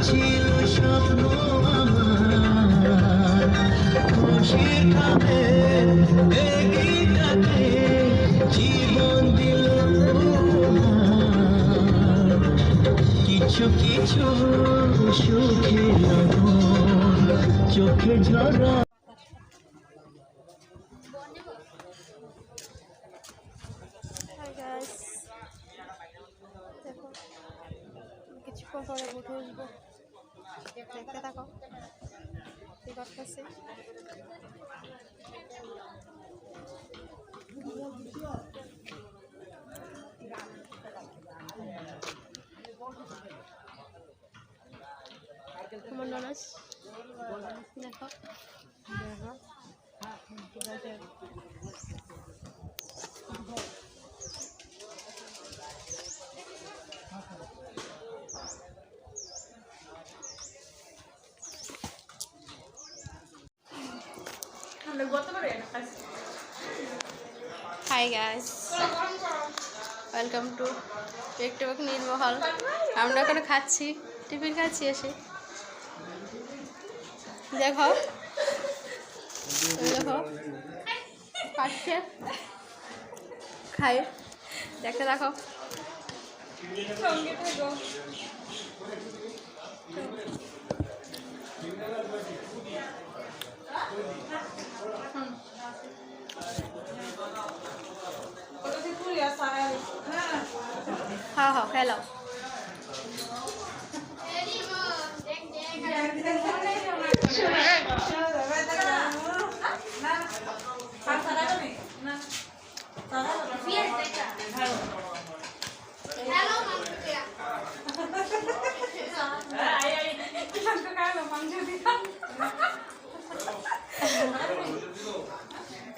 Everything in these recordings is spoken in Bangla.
ছিল স্বপ্ন আমার খুশির খাবে এগিটাকে জীবন দিল কিছু কিছু সুখে চোখে ঝরা। দেখো কিছুক্ষণ পরে উঠে আসবো, দেখতে থাকো কি করতেছি। আমার ননাস দেখো hi guys, welcome to TikTok Nilmahal. আমরা এখন খাচ্ছি, টিফিন খাচ্ছি এসে। দেখো দেখো খাচ্ছে, খাই, দেখতে দেখো। हाँ हाँ हेलो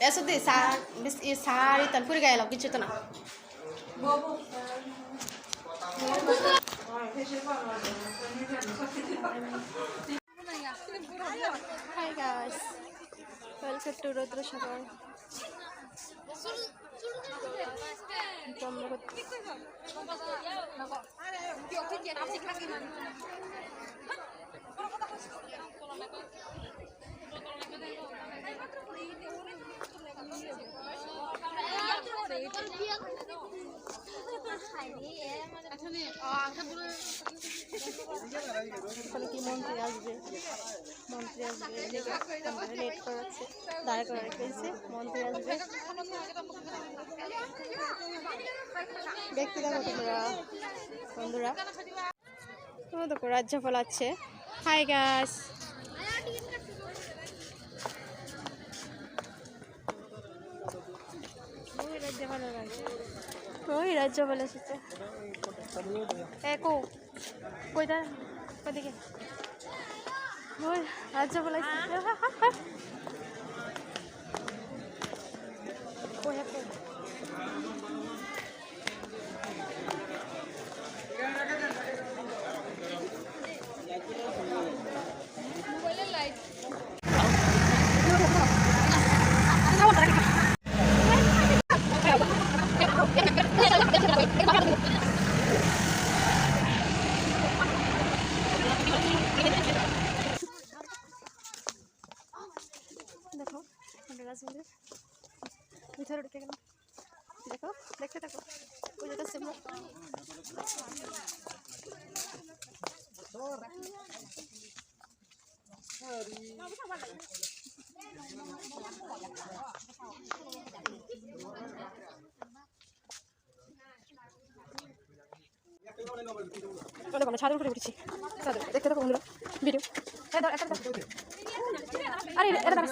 ऐसा दे सार बिस ये सारी तनपुर गए लोग किच्छु तो ना hi guys, welcome to Rudra Sagar. কি মন্ত্রী আসবে, মন্ত্রী আসবে, লেট করাচ্ছে, দাঁড়া করে রেখেছে, মন্ত্রী আসবে, দেখতে দেখো তোমরা বন্ধুরা। তোমরা দেখো রাজ্যপাল আছে। হাই গাইস, ওই রাজ্যপাল এসেছে। একো কইটা কদিকে ওই রাজ্যপাল এসেছে। মোবাইলের লাইট দেখো রাজমন্দির ভিতরে ঢুকে গেলাম। দেখো দেখতে থাকো, ওই যেটা সিম্বল। আমরা ছাদের উপরে উঠেছি, দেখতে থাকো বন্ধুরা ভিডিও। আরে এটা দাঁড়া,